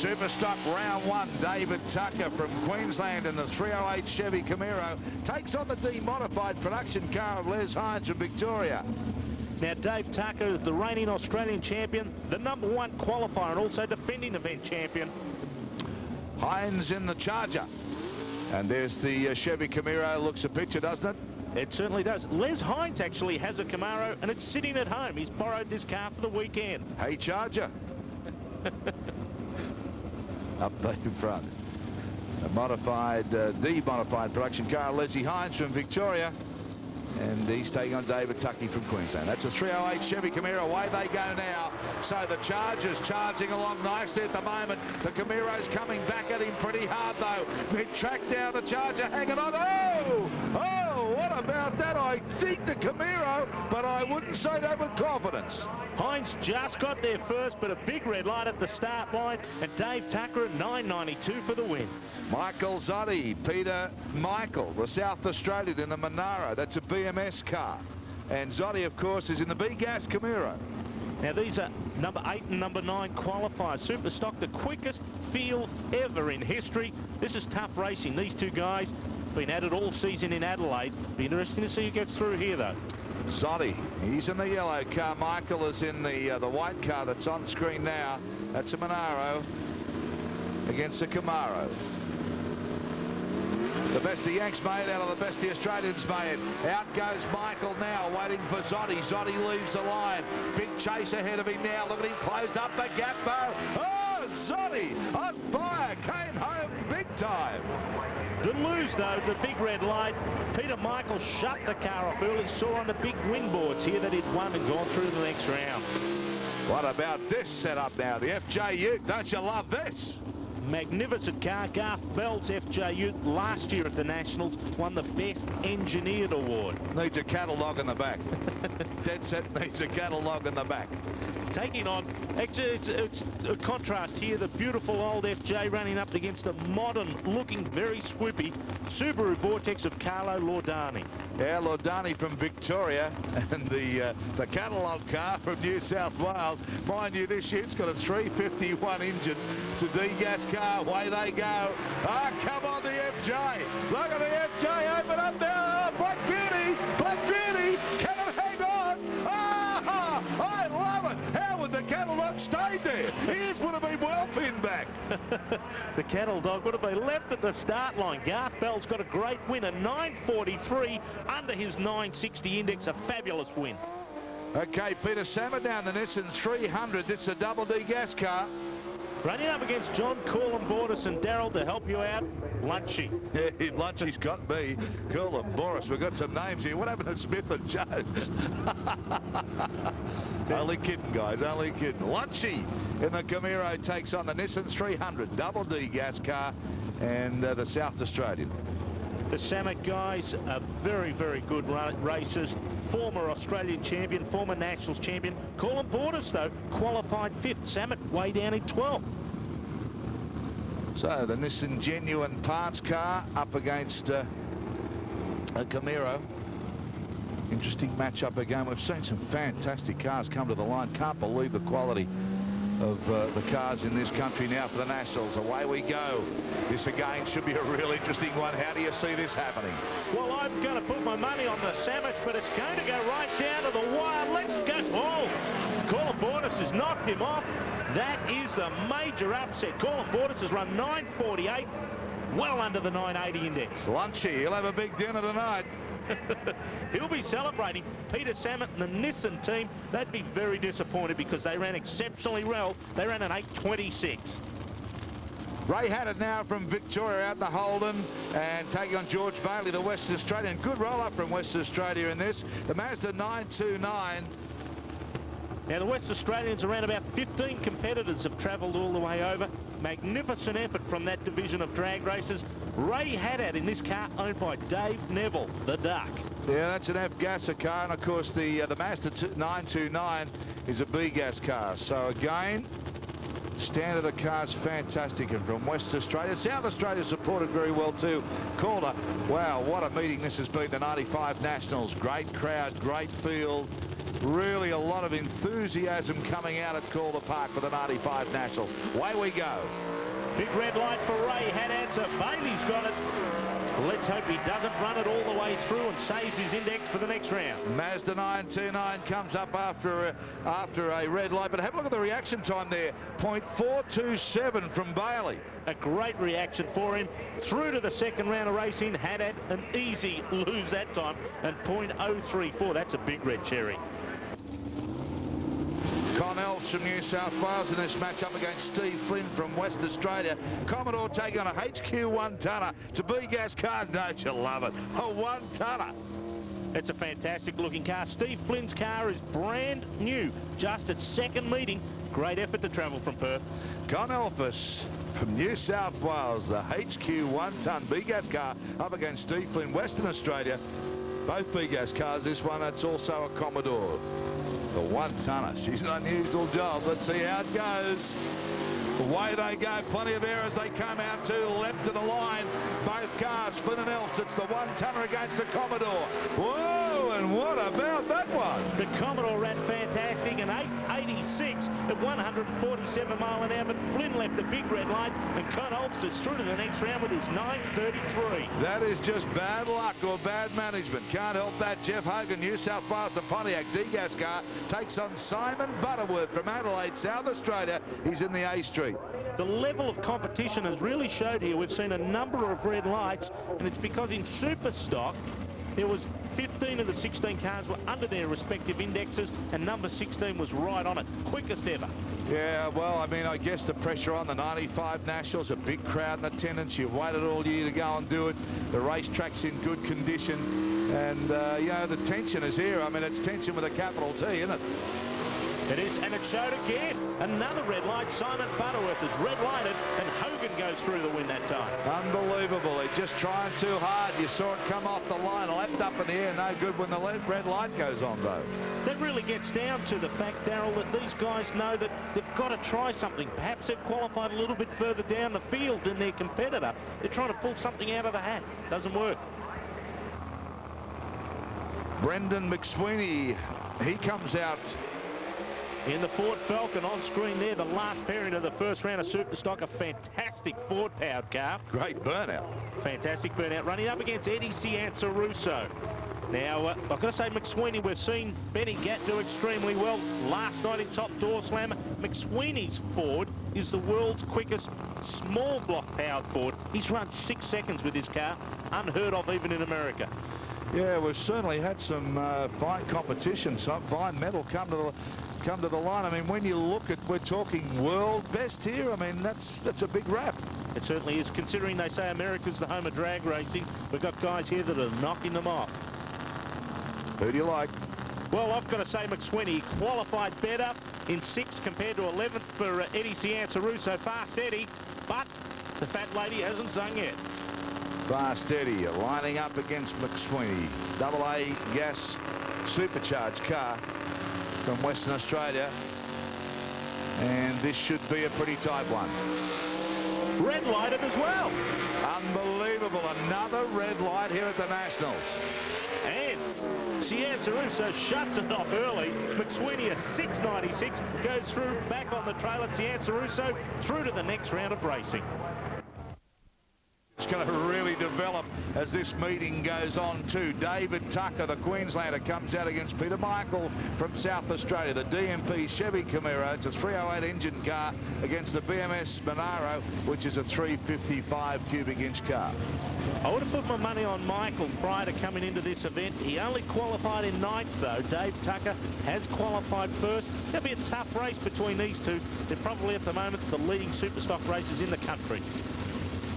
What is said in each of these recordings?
Superstock round one, David Tucker from Queensland in the 308 Chevy Camaro takes on the demodified production car of Les Hines from Victoria. Now, Dave Tucker is the reigning Australian champion, the #1 qualifier and also defending event champion. Hines in the Charger. And there's the Chevy Camaro. Looks a picture, doesn't it? It certainly does. Les Hines actually has a Camaro and it's sitting at home. He's borrowed this car for the weekend. Hey, Charger. Up the front. A modified, demodified production car, Leslie Hines from Victoria. And he's taking on David Tucky from Queensland. That's a 308 Chevy Camaro. Away they go now. So the Charger's charging along nicely at the moment. The Camaro's coming back at him pretty hard, though. Mid-track down, the Charger hanging on. Oh! Oh, what about that? I think the Camaro, but I wouldn't say that with confidence. Hines just got there first, but a big red light at the start line. And Dave Tucker at 9.92 for the win. Michael Zotti, Peter Michael, the South Australian in the Monaro. That's a BMS car. And Zotti, of course, is in the B-Gas Camaro. Now, these are number 8 and number 9 qualifiers. Superstock, the quickest field ever in history. This is tough racing. These two guys been at it all season in Adelaide. Be interesting to see who gets through here, though. Zotti, he's in the yellow car. Michael is in the white car that's on screen now. That's a Monaro against a Camaro. The best the Yanks made out of the best the Australians made. Out goes Michael now, waiting for Zotti. Zotti leaves the line. Big chase ahead of him now. Look at him close up the gap, though. Oh, Zotti on fire. Came home big time. The lose, though, the big red light. Peter Michael shut the car off early. Saw on the big win boards here that he'd won and gone through the next round. What about this setup now? The FJ Ute, don't you love this? Magnificent car. Garth Bell's FJ Ute last year at the Nationals won the Best Engineered Award. Needs a catalogue in the back. Dead set needs a catalogue in the back. Taking on, actually it's a contrast here, the beautiful old FJ running up against a modern looking, very swoopy Subaru Vortex of Carlo Laudani. Yeah, Laudani from Victoria, and the catalogue car from New South Wales. Mind you, this Ute's got a 351 engine. It's a D-gas car. Away they go. Ah, come on, the FJ. Look at the FJ open up now. Oh, Black Beauty. Black Beauty. Can it hang on? Ah, I love it. How would the catalogue stayed there? His would have been well pinned back. The cattle dog would have been left at the start line. Garth Bell's got a great win, a 9.43 under his 9.60 index, a fabulous win. Okay, Peter Sammer down the Nissan 300. This is a double D gas car. Running up against John Corlin-Bordis and Darrell to help you out, Lunchy. Yeah, Lunchy's got me. Corlin-Bordis. We've got some names here. What happened to Smith and Jones? Only kidding, guys. Only kidding. Lunchy in the Camaro takes on the Nissan 300 double D gas car and the South Australian. The Samet guys are very, very good racers. Former Australian champion, former Nationals champion. Corlin-Bordis, though, qualified 5th. Samet way down in 12th. So the Nissan Genuine parts car up against a Camaro. Interesting matchup again. We've seen some fantastic cars come to the line. Can't believe the quality of the cars in this country now for the Nationals. Away we go. This again should be a real interesting one. How do you see this happening? Well, I'm going to put my money on the Samets, but it's going to go right down to the wire. Let's go. Oh, Corlin-Bordis has knocked him off. That is the major upset. Corlin-Bordis has run 9.48, well under the 9.80 index. Lunchy, he'll have a big dinner tonight. He'll be celebrating. Peter Samet and the Nissan team, they'd be very disappointed because they ran exceptionally well. They ran an 8.26. Ray Haddad now from Victoria out the Holden and taking on George Bailey, the Western Australian. Good roll-up from Western Australia in this. The Mazda 929. Now, the West Australians, around about 15 competitors have travelled all the way over. Magnificent effort from that division of drag races. Ray Haddad in this car, owned by Dave Neville, the Duck. Yeah, that's an F-Gasser car, and of course the Mazda 929 is a B-Gas car. So again, Standard of cars fantastic, and from West Australia. South Australia supported very well too. Calder, wow, what a meeting this has been, the 95 Nationals. Great crowd, great field. Really a lot of enthusiasm coming out at Calder Park for the 95 Nationals. Away we go. Big red light for Ray. Had answer. Bailey's got it. Let's hope he doesn't run it all the way through and saves his index for the next round. Mazda 929 comes up after a red light, but have a look at the reaction time there. 0.427 from Bailey. A great reaction for him. Through to the second round of racing. Had an easy lose that time, and 0.034. That's a big red cherry. Connells from New South Wales in this match up against Steve Flynn from West Australia. Commodore taking on a HQ one-tonner to B-Gas car. Don't you love it? A one-tonner. It's a fantastic looking car. Steve Flynn's car is brand new, just its second meeting. Great effort to travel from Perth. Connells from New South Wales, the HQ one-ton B-Gas car up against Steve Flynn, Western Australia. Both B-Gas cars. This one, it's also a Commodore. The one-tonner. She's an unusual job. Let's see how it goes. Away they go. Plenty of air as they come out to left of the line. Both cars, Flynn and Elfs. It's the one-tonner against the Commodore. Whoa, and what about that one? The Commodore ran fantastic, an 886 at 147 mile an hour, but Flynn left a big red light, and Connells is through to the next round with his 933. That is just bad luck or bad management. Can't help that. Jeff Hogan, New South Wales, the Pontiac D-Gas car, takes on Simon Butterworth from Adelaide, South Australia. He's in the A Street. The level of competition has really showed here. We've seen a number of red lights, and it's because in super stock there was 15 of the 16 cars were under their respective indexes, and number 16 was right on it, quickest ever. Yeah, well, I mean, I guess the pressure on the 95 Nationals, a big crowd in attendance. You've waited all year to go and do it. The racetrack's in good condition, and you know, the tension is here. I mean, it's tension with a capital T, isn't it? It is, and it showed again. Another red light. Simon Butterworth is red lighted, and Hogan goes through the win that time. Unbelievable. They're just trying too hard. You saw it come off the line, left up in the air. No good when the red light goes on, though. That really gets down to the fact, Darrell, that these guys know that they've got to try something. Perhaps they've qualified a little bit further down the field than their competitor. They're trying to pull something out of the hat. Doesn't work. Brendan McSweeney, he comes out in the Ford Falcon on screen there, the last pairing of the first round of Superstock, a fantastic Ford-powered car. Great burnout. Fantastic burnout, running up against Eddie Cianceruso. Now, I've got to say, McSweeney, we've seen Benny Gatt do extremely well last night in Top Door Slammer. McSweeney's Ford is the world's quickest small block powered Ford. He's run 6 seconds with this car, unheard of even in America. Yeah, we've certainly had some fine competition, some fine metal come to the line. I mean, when you look at, we're talking world best here. I mean, that's a big rap. It certainly is, considering they say America's the home of drag racing. We've got guys here that are knocking them off. Who do you like? Well, I've got to say McSweeney qualified better in 6th compared to 11th for Eddie Cianceruso. Fast Eddie, but the fat lady hasn't sung yet. Fast Eddie lining up against McSweeney. AA gas supercharged car from Western Australia. And this should be a pretty tight one. Red lighted as well. Unbelievable. Another red light here at the Nationals. And Cianceruso shuts it off early. McSweeney, a 696, goes through back on the trailer. Cianceruso through to the next round of racing. It's going to really develop as this meeting goes on too. David Tucker, the Queenslander, comes out against Peter Michael from South Australia. The DMP Chevy Camaro, it's a 308 engine car against the BMS Monaro, which is a 355 cubic inch car. I would have put my money on Michael prior to coming into this event. He only qualified in 9th though. Dave Tucker has qualified first. It'll be a tough race between these two. They're probably at the moment the leading superstock racers in the country.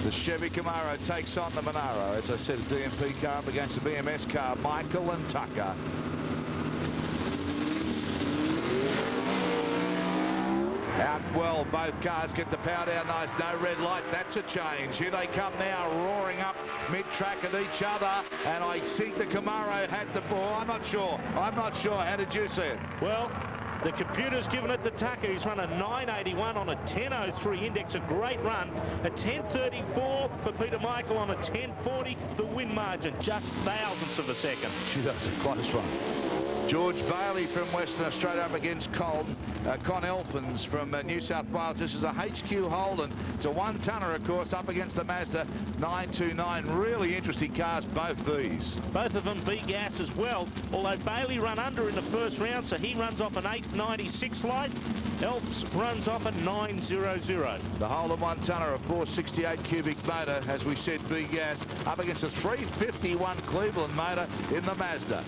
The Chevy Camaro takes on the Monaro. As I said, a DMP car up against the BMS car. Michael and Tucker. Out well, both cars get the power down nice. No red light. That's a change. Here they come now, roaring up mid-track at each other. And I think the Camaro had the ball. I'm not sure. How did you see it? Well, The computer's given it to Tucker. He's run a 9.81 on a 10.03 index, a great run. A 10.34 for Peter Michael on a 10.40. The win margin, just thousandths of a second. Gee, that's a close one. George Bailey from Western Australia up against Con Elfins from New South Wales. This is a HQ Holden. It's a one-tonner, of course, up against the Mazda 929. Really interesting cars, both these. Both of them B-gas as well, although Bailey run under in the first round, so he runs off an 8.96 light. Elfs runs off a 9.00. The Holden one-tonner, a 468 cubic motor, as we said, B-gas, up against a 351 Cleveland motor in the Mazda.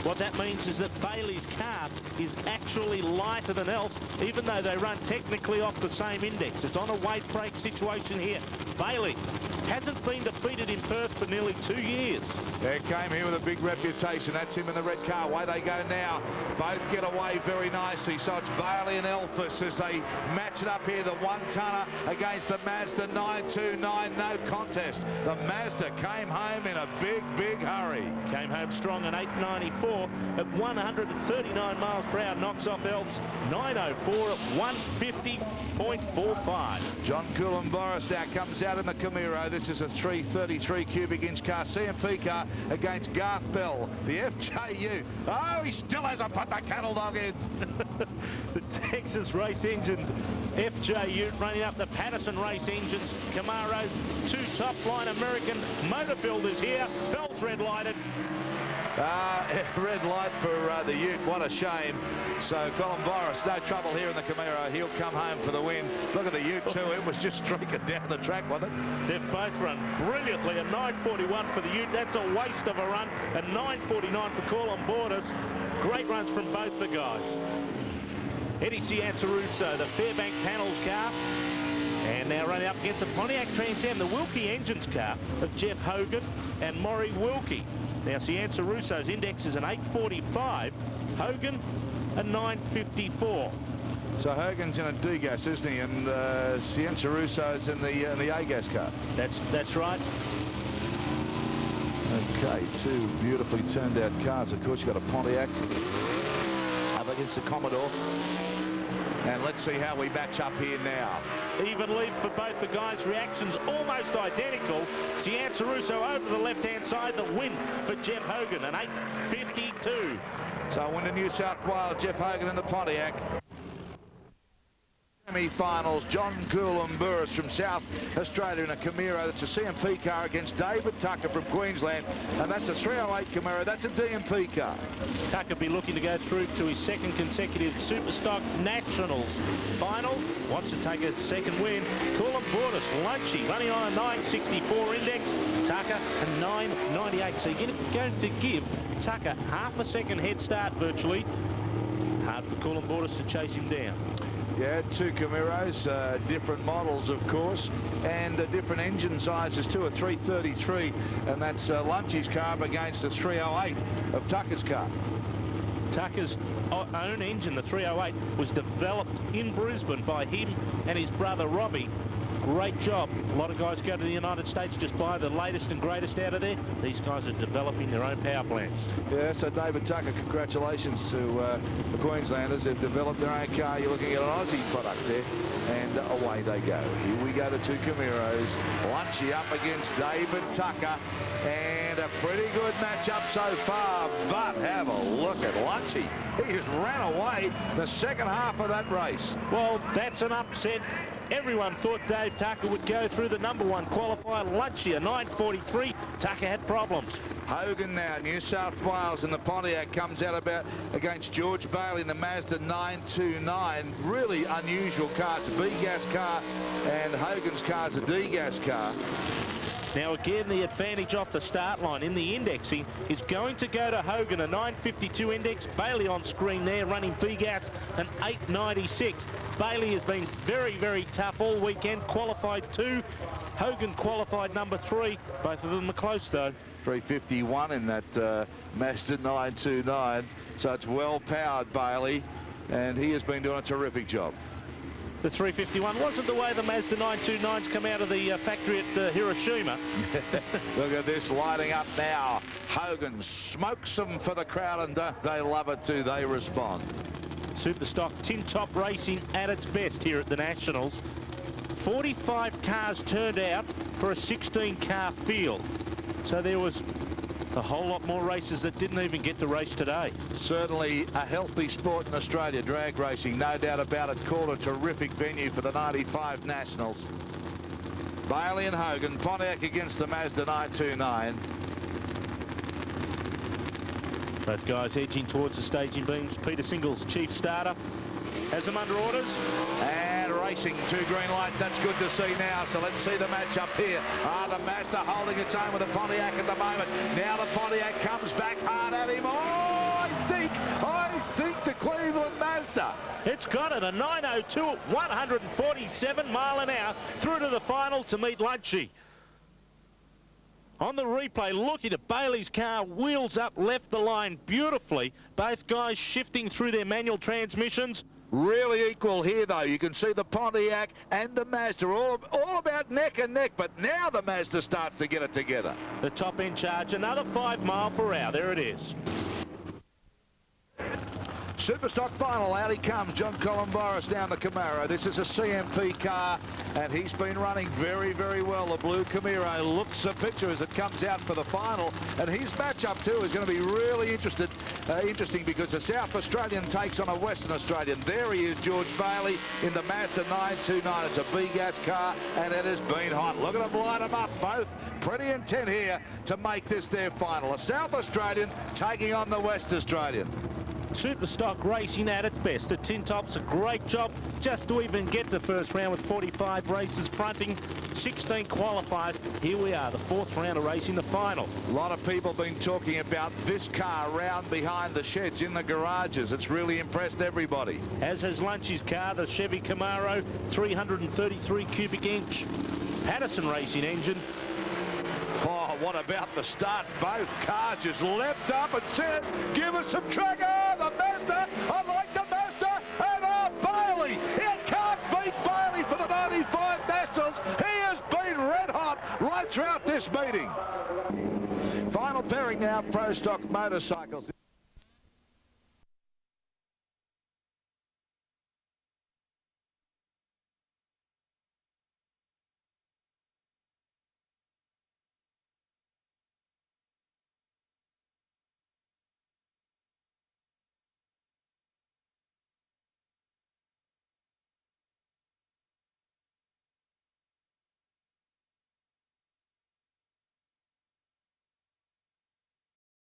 What that means is that Bailey's car is actually lighter than Elf's, even though they run technically off the same index. It's on a weight break situation here. Bailey hasn't been defeated in Perth for nearly 2 years. They came here with a big reputation. That's him in the red car. Away they go now. Both get away very nicely. So it's Bailey and Elfis as they match it up here. The one-tonner against the Mazda 929. No contest. The Mazda came home in a big, big hurry. Came home strong at 8.94 at 139 miles per hour. Knocks off Elf's 9.04 at 150.45. John Coulimboris now comes out in the Camaro. This is a 333 cubic inch car, CMP car against Garth Bell, the FJU. Oh, he still hasn't put the cattle dog in. The Texas race engine FJU running up the Patterson race engines. Camaro, two top line American motor builders here. Bell's red lighted. Red light for the Ute. What a shame. So Coulimboris, no trouble here in the Camaro. He'll come home for the win. Look at the Ute too. It was just streaking down the track, wasn't it? They've both run brilliantly. A 9.41 for the Ute. That's a waste of a run. A 9.49 for Coulimboris. Great runs from both the guys. Eddie Cianceruso, the Fairbank Panels car. And now running up against a Pontiac Trans Am, the Wilkie Engines car of Jeff Hogan and Maury Wilkie. Now, Ciancerusso's index is an 8.45. Hogan, a 9.54. So Hogan's in a D-gas, isn't he? And Ciancerusso's in the A-gas car. That's right. Okay, two beautifully turned out cars. Of course, you've got a Pontiac up against the Commodore. And let's see how we match up here now. Even lead for both the guys. Reactions almost identical. Ciancerusso over the left-hand side. The win for Jeff Hogan, an 8.52. So win to New South Wales, Jeff Hogan in the Pontiac. Semi-finals, John Coulimboris from South Australia in a Camaro. That's a CMP car against David Tucker from Queensland, and that's a 308 Camaro. That's a DMP car. Tucker be looking to go through to his second consecutive Superstock Nationals final. Wants to take a second win. Coulimboris, Lunchy, running on a 9.64 index. Tucker a 9.98. So you're going to give Tucker half a second head start virtually. Hard for Coulimboris to chase him down. Yeah, two Camaros, different models, of course, and different engine sizes too, a 333, and that's Lunchy's car up against the 308 of Tucker's car. Tucker's own engine, the 308, was developed in Brisbane by him and his brother Robbie. Great job. A lot of guys go to the United States, just buy the latest and greatest out of there. These guys are developing their own power plants. Yeah, so David Tucker, congratulations to the Queenslanders. They've developed their own car. You're looking at an Aussie product there, and away they go. Here we go, the two Camaros. Lunchy up against David Tucker, and a pretty good matchup so far, but have a look at Lunchy. He just ran away the second half of that race. Well, that's an upset. Everyone thought Dave Tucker would go through the #1 qualifier. Lunchy, a 9.43. Tucker had problems. Hogan now, New South Wales, and the Pontiac comes out about against George Bailey in the Mazda 929. Really unusual car. It's a B-gas car, and Hogan's car is a D-gas car. Now again, the advantage off the start line in the indexing is going to go to Hogan, a 9.52 index. Bailey on screen there running B-gas, an 8.96. Bailey has been very, very tough all weekend. Qualified 2. Hogan qualified #3. Both of them are close though. 351 in that Mazda 929. So it's well powered, Bailey, and he has been doing a terrific job. The 351 wasn't the way the Mazda 929s come out of the factory at Hiroshima. Look at this lighting up now. Hogan smokes them for the crowd, and don't they love it too? They respond. Superstock tin top racing at its best here at the Nationals. 45 cars turned out for a 16-car field. So there was a whole lot more races that didn't even get to race today. Certainly a healthy sport in Australia, drag racing, no doubt about it. Called a terrific venue for the 95 Nationals. Bailey and Hogan, Pontiac against the Mazda 929. Both guys edging towards the staging beams. Peter Single's chief starter has them under orders. And racing, 2 green lights. That's good to see now. So let's see the match up here. The Mazda holding its own with the Pontiac at the moment. Now the Pontiac comes back hard at him. I think the Cleveland Mazda. It's got it, a 902 at 147 mile an hour through to the final to meet Lunchy. On the replay, looking at Bailey's car, wheels up, left the line beautifully. Both guys shifting through their manual transmissions. Really equal here, though. You can see the Pontiac and the Mazda all about neck and neck, but now the Mazda starts to get it together. The top end charge, another 5 mile per hour. There it is. Superstock final, out he comes, John Columboris down the Camaro. This is a CMP car, and he's been running very, very well. The blue Camaro looks a picture as it comes out for the final, and his matchup too is going to be really interesting because the South Australian takes on a Western Australian. There he is, George Bailey in the Mazda 929. It's a B-gas car, and it has been hot. Look at them line them up, both pretty intent here to make this their final. A South Australian taking on the West Australian. Superstock racing at its best. The tin top's a great job just to even get the first round with 45 races fronting, 16 qualifiers. Here we are, the 4th round of racing, the final. A lot of people been talking about this car around behind the sheds in the garages. It's really impressed everybody. As has Lunchy's car, the Chevy Camaro, 333 cubic inch Patterson racing engine. Oh, what about the start? Both cars just leapt up and said, give us some track. The Mazda, I like the Mazda, and Bailey. You can't beat Bailey for the 95 Nationals. He has been red hot right throughout this meeting. Final pairing now, Pro Stock Motorcycles.